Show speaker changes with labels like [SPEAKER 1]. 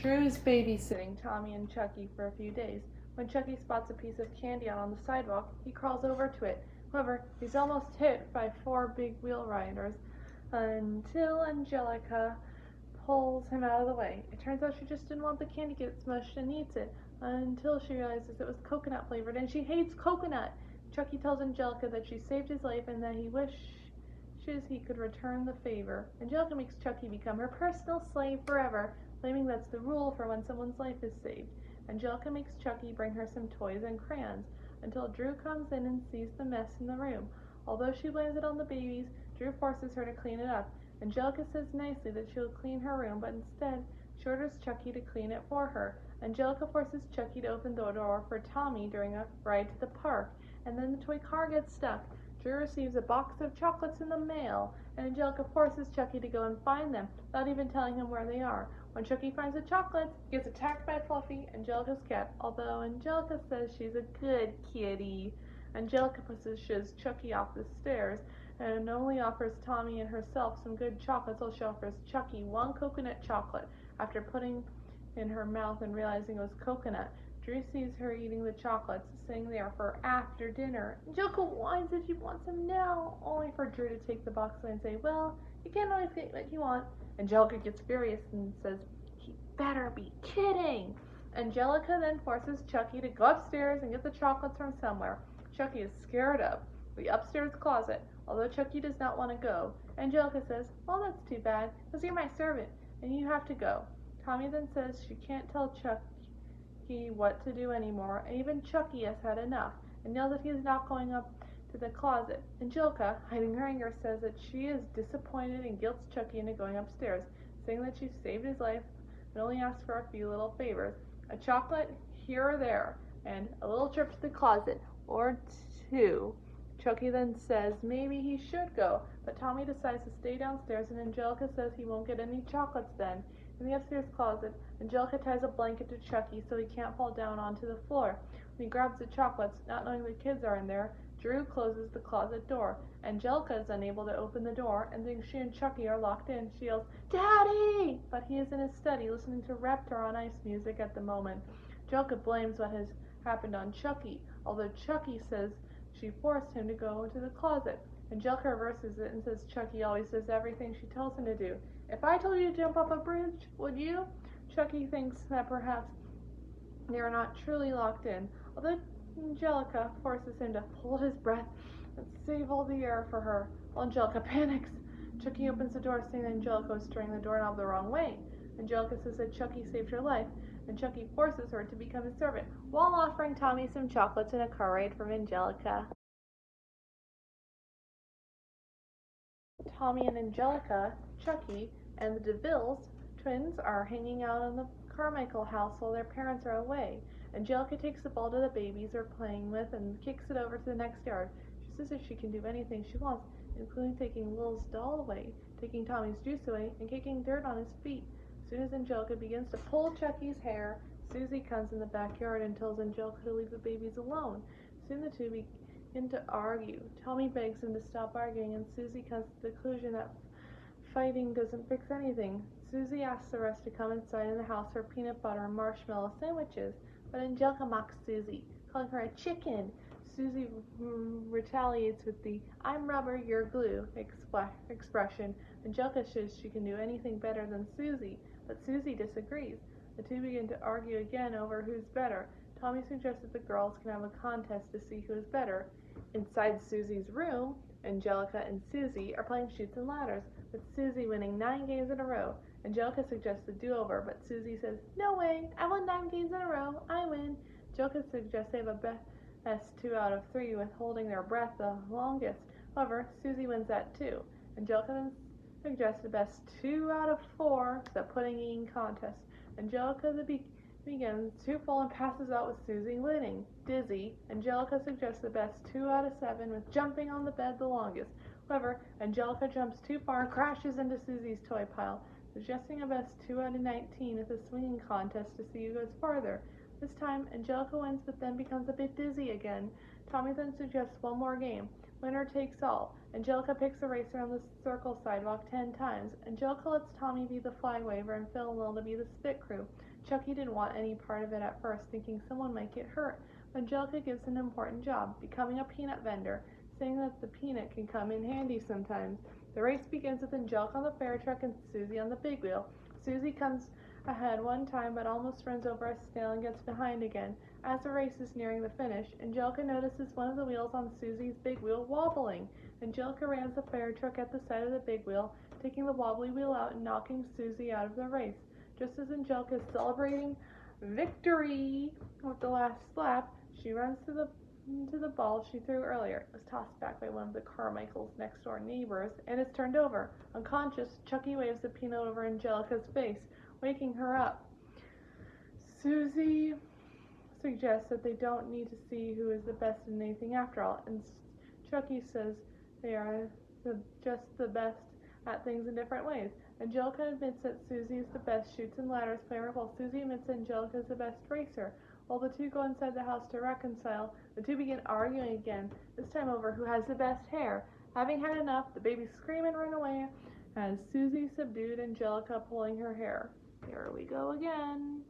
[SPEAKER 1] Drew is babysitting Tommy and Chuckie for a few days. When Chuckie spots a piece of candy out on the sidewalk, he crawls over to it. However, he's almost hit by 4 big wheel riders until Angelica pulls him out of the way. It turns out she just didn't want the candy to get smushed and eats it until she realizes it was coconut flavored and she hates coconut. Chuckie tells Angelica that she saved his life and that he wishes he could return the favor. Angelica makes Chuckie become her personal slave forever, claiming that's the rule for when someone's life is saved. Angelica makes Chuckie bring her some toys and crayons until Drew comes in and sees the mess in the room. Although she blames it on the babies, Drew forces her to clean it up. Angelica says nicely that she'll clean her room, but instead she orders Chuckie to clean it for her. Angelica forces Chuckie to open the door for Tommy during a ride to the park, and then the toy car gets stuck. Drew receives a box of chocolates in the mail, and Angelica forces Chuckie to go and find them, without even telling him where they are. When Chuckie finds the chocolates, he gets attacked by Fluffy, Angelica's cat, although Angelica says she's a good kitty. Angelica pushes Chuckie off the stairs and only offers Tommy and herself some good chocolates while she offers Chuckie 1 coconut chocolate. After putting in her mouth and realizing it was coconut, Drew sees her eating the chocolates, saying they are for after dinner. Angelica whines that she wants them now, only for Drew to take the box away and say, well, you can't always get what you want. Angelica gets furious and says, he better be kidding. Angelica then forces Chuckie to go upstairs and get the chocolates from somewhere. Chuckie is scared of the upstairs closet, although Chuckie does not want to go. Angelica says, well, that's too bad, because you're my servant, and you have to go. Tommy then says she can't tell Chuckie what to do anymore, and even Chuckie has had enough, and yells that he is not going up to the closet. Angelica, hiding her anger, says that she is disappointed and guilts Chuckie into going upstairs, saying that she saved his life and only asked for a few little favors, a chocolate here or there, and a little trip to the closet, or 2. Chuckie then says maybe he should go, but Tommy decides to stay downstairs, and Angelica says he won't get any chocolates then. In the upstairs closet, Angelica ties a blanket to Chuckie so he can't fall down onto the floor. When he grabs the chocolates, not knowing the kids are in there, Drew closes the closet door. Angelica is unable to open the door and thinks she and Chuckie are locked in. She yells, Daddy! But he is in his study listening to Raptor on Ice music at the moment. Angelica blames what has happened on Chuckie, although Chuckie says she forced him to go into the closet. Angelica reverses it and says Chuckie always does everything she tells him to do. If I told you to jump off a bridge, would you? Chuckie thinks that perhaps they are not truly locked in, although Angelica forces him to hold his breath and save all the air for her. While Angelica panics, Chuckie opens the door, saying that Angelica was turning the doorknob the wrong way. Angelica says that Chuckie saved her life, and Chuckie forces her to become his servant, while offering Tommy some chocolates and a car ride from Angelica. Tommy and Angelica, Chuckie, and the DeVilles twins are hanging out in the Carmichael house while their parents are away. Angelica takes the ball to the babies are playing with and kicks it over to the next yard. She says that she can do anything she wants, including taking Will's doll away, taking Tommy's juice away, and kicking dirt on his feet. As soon as Angelica begins to pull Chuckie's hair, Susie comes in the backyard and tells Angelica to leave the babies alone. Soon the two begin to argue. Tommy begs them to stop arguing, and Susie comes to the conclusion that fighting doesn't fix anything. Susie asks the rest to come inside in the house for peanut butter and marshmallow sandwiches, but Angelica mocks Susie, calling her a chicken. Susie retaliates with the I'm rubber, you're glue expression. Angelica says she can do anything better than Susie, but Susie disagrees. The two begin to argue again over who's better. Tommy suggests that the girls can have a contest to see who is better. Inside Susie's room, Angelica and Susie are playing Chutes and Ladders, with Susie winning 9 games in a row. Angelica suggests a do-over, but Susie says, no way, I won 9 games in a row, I win. Angelica suggests they have a best 2 out of 3 with holding their breath the longest. However, Susie wins that too. Angelica then suggests the best 2 out of 4, the pudding eating contest. Angelica begins too full and passes out with Susie winning. Dizzy, Angelica suggests the best 2 out of 7 with jumping on the bed the longest. However, Angelica jumps too far and crashes into Susie's toy pile, suggesting a best 2 out of 19 with a swinging contest to see who goes farther. This time, Angelica wins but then becomes a bit dizzy again. Tommy then suggests one more game, Winner takes all. Angelica picks a racer on the circle sidewalk 10 times. Angelica lets Tommy be the flag waver and Phil and Lil to be the spit crew. Chuckie didn't want any part of it at first, thinking someone might get hurt. But Angelica gives an important job, becoming a peanut vendor, saying that the peanut can come in handy sometimes. The race begins with Angelica on the fair truck and Susie on the big wheel. Susie comes ahead one time but almost runs over a snail and gets behind again. As the race is nearing the finish, Angelica notices one of the wheels on Susie's big wheel wobbling. Angelica rams the fire truck at the side of the big wheel, taking the wobbly wheel out and knocking Susie out of the race. Just as Angelica is celebrating victory with the last lap, she runs into the ball she threw earlier. It was tossed back by one of the Carmichael's next-door neighbors, and is turned over. Unconscious, Chuckie waves the peanut over Angelica's face, waking her up. Susie suggests that they don't need to see who is the best in anything after all, and Chuckie says they are just the best at things in different ways. Angelica admits that Susie is the best chutes and ladders player, while Susie admits Angelica is the best racer. While the two go inside the house to reconcile, the two begin arguing again, this time over who has the best hair. Having had enough, the babies scream and run away as Susie subdued Angelica pulling her hair. Here we go again.